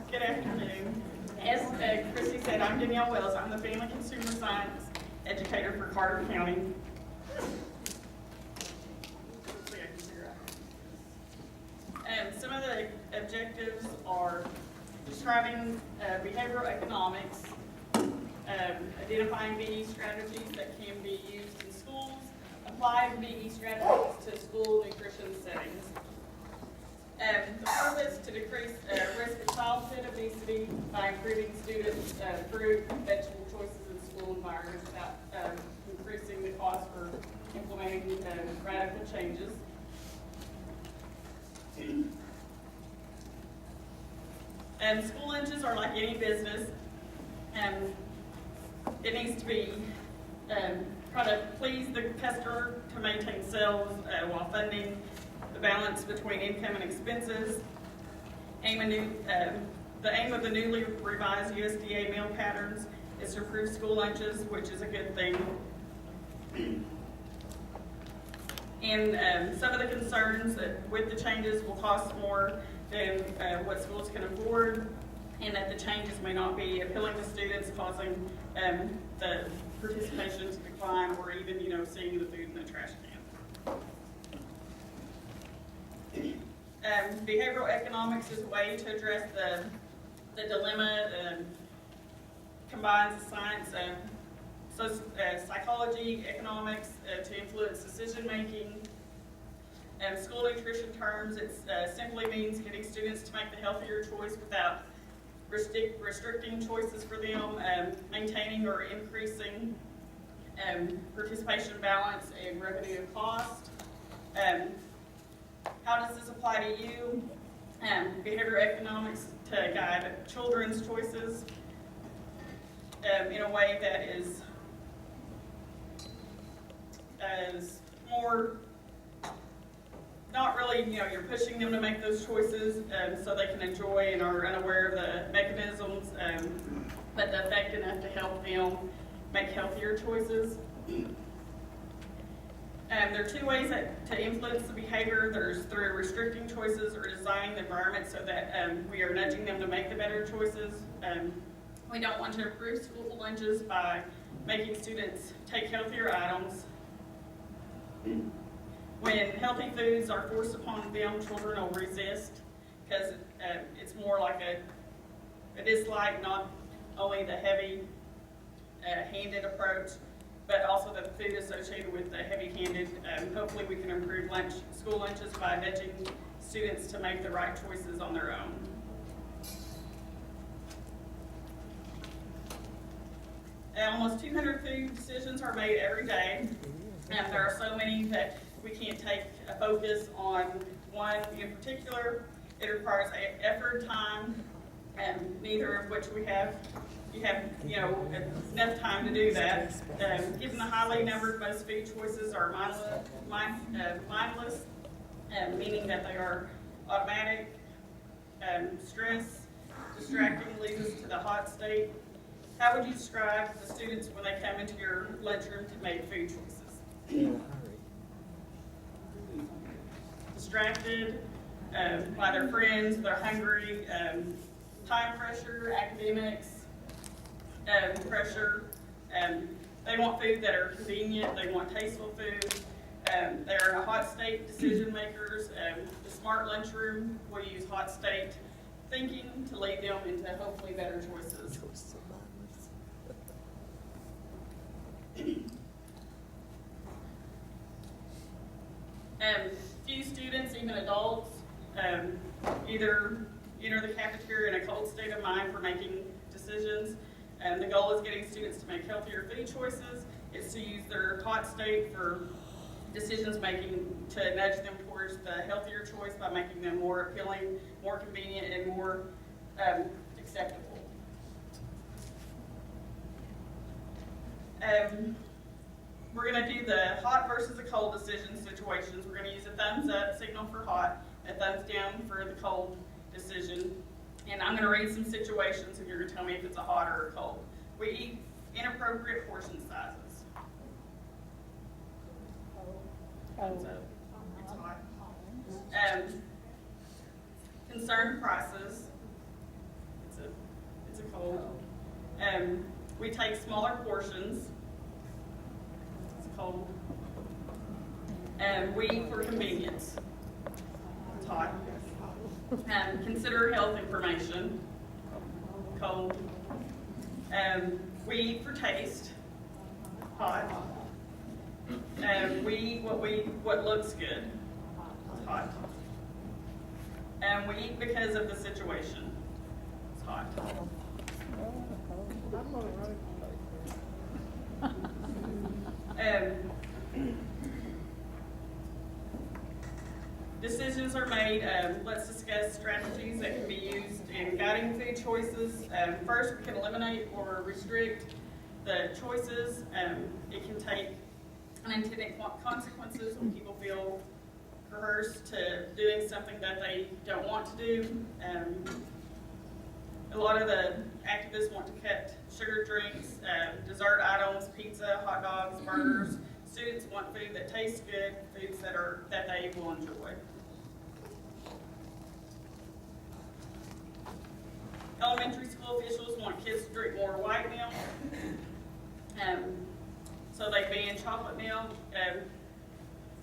Good afternoon. As Christy said, I'm Danelle Wells. I'm the Family Consumer Science Educator for Carter County. Some of the objectives are describing behavioral economics, identifying BE strategies that can be used in schools, applying BE strategies to school nutrition settings. The purpose to decrease risk of childhood obesity by improving students' fruit and vegetable choices in school environments without increasing the cost for implementing radical changes. School lunches are like any business. It needs to be try to please the customer to maintain sales while funding the balance between income and expenses. The aim of the newly revised USDA meal patterns is to improve school lunches, which is a good thing. And some of the concerns that with the changes will cost more than what schools can afford, and that the changes may not be appealing to students, causing the participation to decline, or even seeing the food in the trash can. Behavioral economics is a way to address the dilemma, combines the science, psychology, economics to influence decision making. School nutrition terms, it simply means getting students to make the healthier choice without restricting choices for them, maintaining or increasing participation balance and revenue and cost. How does this apply to you? Behavioral economics to guide children's choices in a way that is more, not really, you're pushing them to make those choices so they can enjoy and are unaware of the mechanisms, but the effect enough to help them make healthier choices. There are two ways to influence the behavior. There's through restricting choices or designing the environment so that we are nudging them to make the better choices. We don't want to improve school lunches by making students take healthier items. When healthy foods are forced upon them, children will resist because it's more like a dislike, not only the heavy-handed approach, but also the food associated with the heavy-handed. Hopefully we can improve school lunches by nudging students to make the right choices on their own. Almost 200 food decisions are made every day, and there are so many that we can't take a focus on one in particular. It requires effort, time, and neither of which you have enough time to do that. Given the highly numbered, most food choices are mindless, meaning that they are automatic, stress, distracting, leads us to the hot state. How would you describe the students when they come into your lunchroom to make food choices? Distracted by their friends, they're hungry, time pressure, academics, pressure. They want food that are convenient, they want tasteful food. They're in a hot state, decision makers. The smart lunchroom will use hot state thinking to lead them into hopefully better choices. Few students, even adults, either enter the cafeteria in a cold state of mind for making decisions. The goal is getting students to make healthier food choices. It's to use their hot state for decisions making to nudge them towards the healthier choice by making them more appealing, more convenient, and more acceptable. We're going to do the hot versus the cold decision situations. We're going to use a thumbs up signal for hot, a thumbs down for the cold decision. And I'm going to read some situations and you're going to tell me if it's a hot or a cold. We eat inappropriate portion sizes. Thumbs up. It's hot. Concerned prices. cold. We take smaller portions. It's cold. We for convenience. It's hot. Consider health information. Cold. We eat for taste. Hot. We eat what looks good. Hot. We eat because of the situation. It's hot. Decisions are made. Let's discuss strategies that can be used in guiding food choices. First, we can eliminate or restrict the choices. It can take unintended consequences when people feel coerced to doing something that they don't want to do. A lot of the activists want to cut sugar drinks, dessert items, pizza, hot dogs, burgers. Students want food that tastes good, foods that they will enjoy. Elementary school officials want kids to drink more white milk, so they ban chocolate milk.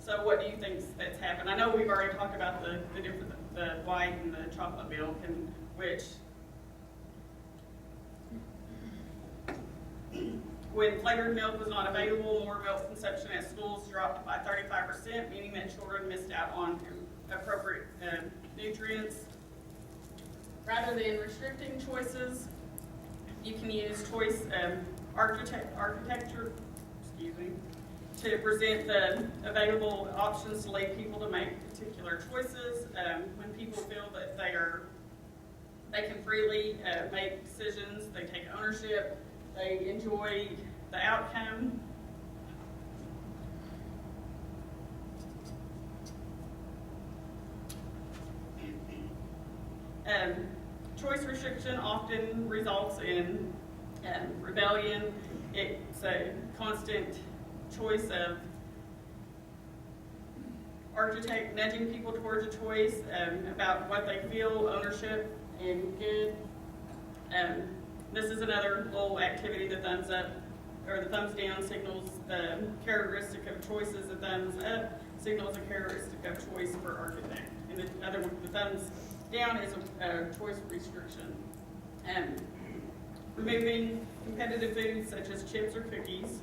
So what do you think that's happened? I know we've already talked about the white and the chocolate milk, and which when flavored milk was not available, more milk consumption at schools dropped by 35%, meaning that children missed out on appropriate nutrients. Rather than restricting choices, you can use choice architecture, to present the available options to lead people to make particular choices. When people feel that they can freely make decisions, they take ownership, they enjoy the outcome. Choice restriction often results in rebellion. It's a constant choice of architect nudging people towards a choice about what they feel, ownership, and good. This is another little activity. The thumbs up or the thumbs down signals the characteristic of choices. The thumbs up signals a characteristic of choice for architect. And the other one, the thumbs down, is a choice restriction. Removing competitive foods such as chips or cookies.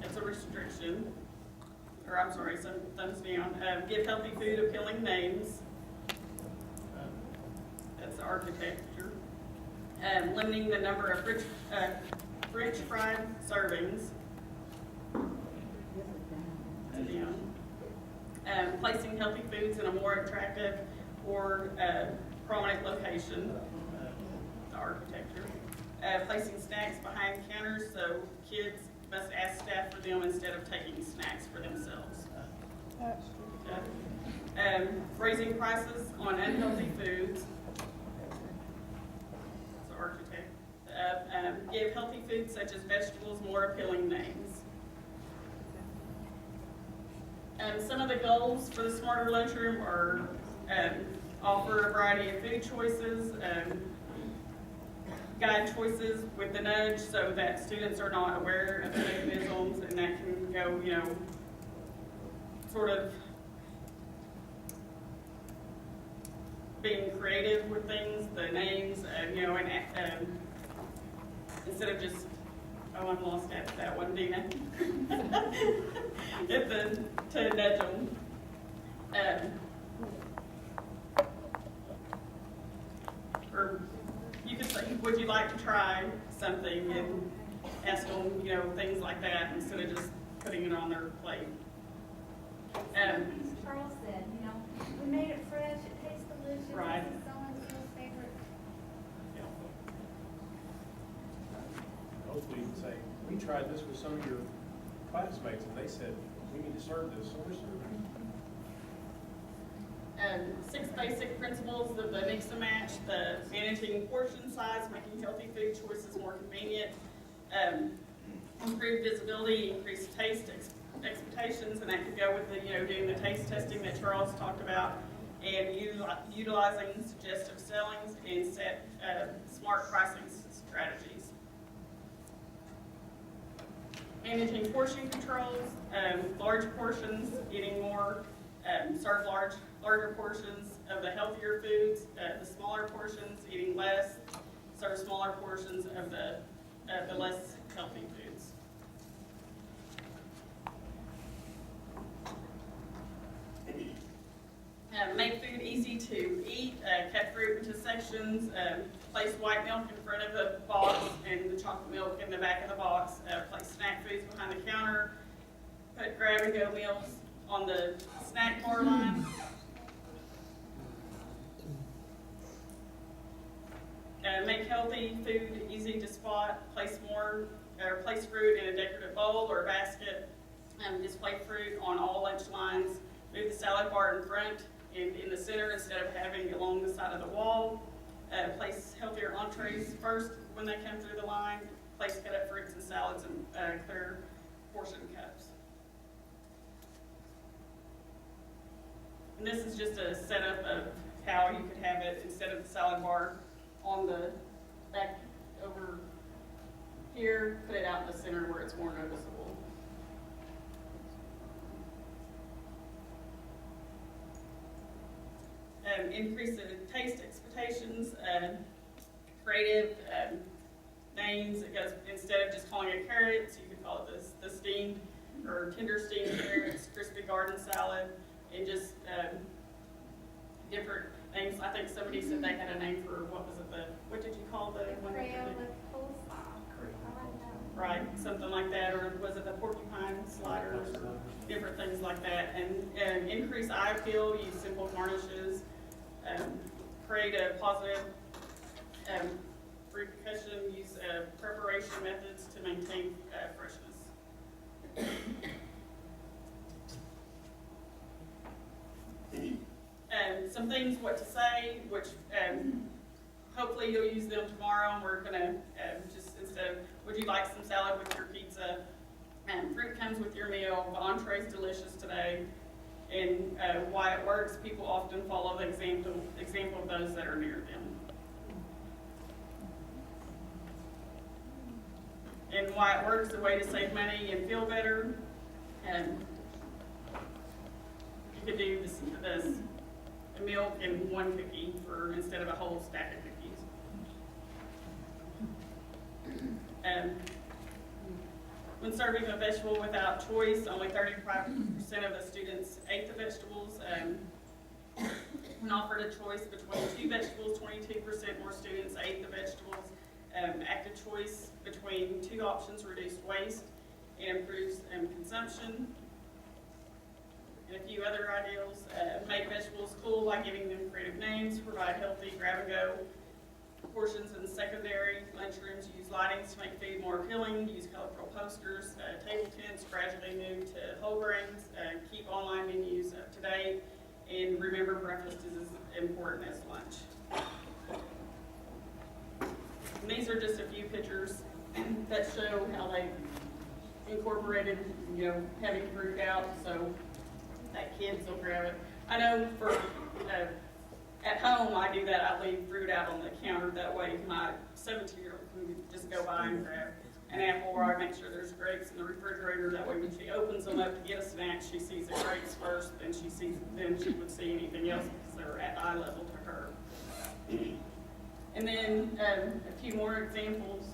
That's a restriction. Or I'm sorry, some thumbs down. Give healthy food appealing names. That's the architecture. Limiting the number of French fried servings. Down. Placing healthy foods in a more attractive or prominent location. The architecture. Placing snacks behind counters so kids must ask staff for them instead of taking snacks for themselves. Raising prices on unhealthy foods. That's the architect. Give healthy foods such as vegetables more appealing names. Some of the goals for the Smarter Lunchroom are offer a variety of food choices, guide choices with the nudge so that students are not aware of the mechanisms, and that can go, sort of being creative with things, the names, and instead of just, oh, I'm lost after that one, Dina. To nudge them. Or you could say, would you like to try something, and ask them, things like that, instead of just putting it on their plate. Charles said, we made it fresh, it tastes delicious. Right. This is so-and-so's favorite. Hopefully you can say, we tried this with some of your classmates, and they said, we need to serve this, so we're serving it. 6 basic principles of the mix and match: the managing portion size, making healthy food choices more convenient, improved visibility, increased taste expectations, and that could go with the doing the taste testing that Charles talked about. and utilizing suggestive sellings and set smart pricing strategies. Managing portion controls, large portions, eating more, serve larger portions of the healthier foods, the smaller portions, eating less, serve smaller portions of the less healthy foods. Make food easy to eat, cut fruit into sections, place white milk in front of the box and the chocolate milk in the back of the box, place snack foods behind the counter, put grab-and-go meals on the snack bar line. Make healthy food easy to spot, place fruit in a decorative bowl or basket, display fruit on all lunch lines, move the salad bar in front and in the center instead of having it along the side of the wall. Place healthier entrees first when they come through the line. Place cut up fruits and salads in clear portion cups. And this is just a setup of how you could have it instead of the salad bar on the back over here, put it out in the center where it's more noticeable. Increase the taste expectations, creative names. It goes, instead of just calling it carrots, you could call it the steamed or tender steamed carrots, crispy garden salad, and just different names. I think somebody said they had a name for, what did you call the one? Crayola coleslaw. I like that. Right, something like that, or was it the porcupine sliders, or different things like that. And increase eye appeal, use simple garnishes, create a positive repercussion, use preparation methods to maintain freshness. Some things, what to say, which hopefully you'll use them tomorrow. And we're gonna just, instead of, would you like some salad with your pizza? Fruit comes with your meal. The entree's delicious today. And why it works, people often follow the example of those that are near them. And why it works, a way to save money and feel better. You could do this milk and one cookie for instead of a whole stack of cookies. When serving a vegetable without choice, only 35% of the students ate the vegetables. When offered a choice between two vegetables, 22% more students ate the vegetables. Active choice between two options reduced waste and improves consumption. And a few other ideals. Make vegetables cool by giving them creative names. Provide healthy grab-and-go portions in secondary lunchrooms. Use lightings to make food more appealing. Use colorful posters. Table tents gradually move to whole grains. Keep online menus up to date. And remember, breakfast is as important as lunch. And these are just a few pictures that show how they incorporated, having fruit out so that kids will grab it. I know for at home I do that. I leave fruit out on the counter. That way my 17-year-old can just go by and grab an apple, or I make sure there's grapes in the refrigerator. That way when she opens them up to get a snack, she sees the grapes first, then she would see anything else because they're at eye level to her. And then a few more examples.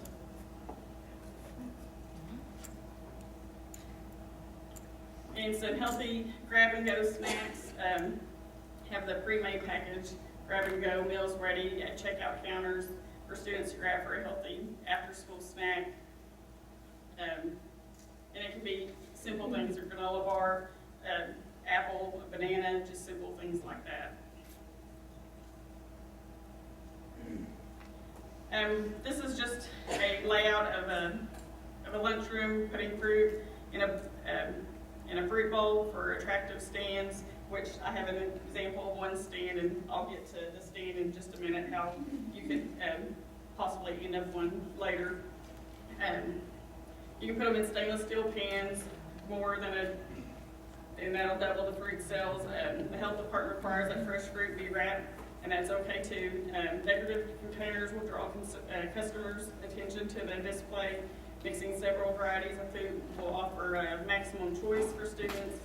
And some healthy grab-and-go snacks. Have the pre-made package grab-and-go meals ready at checkout counters for students to grab for a healthy after-school snack. And it can be simple things, a granola bar, apple, a banana, just simple things like that. This is just a layout of a lunchroom, putting fruit in a fruit bowl for attractive stands, which I have an example of one stand, and I'll get to the stand in just a minute, how you could possibly end up one later. You can put them in stainless steel pans, more than and that'll double the fruit sales. The health department requires that fresh fruit be wrapped, and that's okay too. Decorative containers will draw customers' attention to the display. Mixing several varieties of food will offer maximum choice for students.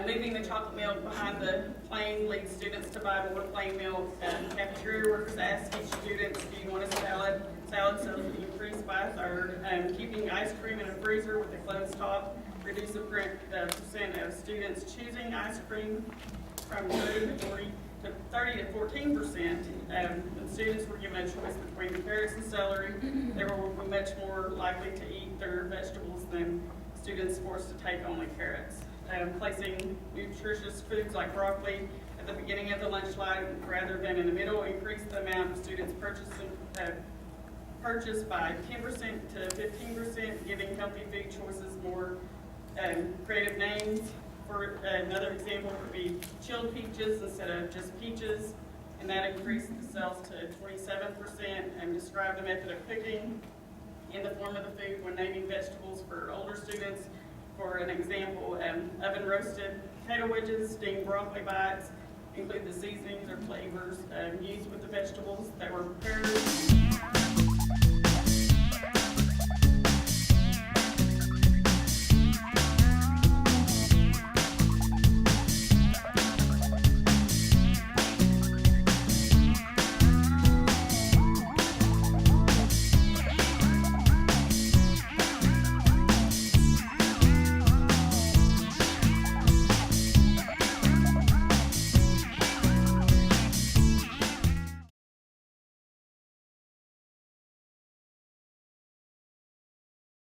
Moving the chocolate milk behind the plane leads students to buy more plain milk. Cafeteria workers ask each student, do you want a salad? Salad sales will increase by a third. Keeping ice cream in a freezer with a closed top reduce the percent of students choosing ice cream from 30 to 14%. When students were given a choice between carrots and celery, they were much more likely to eat their vegetables than students forced to take only carrots. Placing nutritious foods like broccoli at the beginning of the lunch line rather than in the middle increased the amount of students purchased by 10% to 15%, giving healthy food choices more creative names. For another example would be chilled peaches instead of just peaches, and that increased the sales to 27%. And describe the method of cooking in the form of the food when naming vegetables for older students. For an example, oven roasted potato wedges, steamed broccoli bites, include the seasonings or flavors used with the vegetables that were prepared.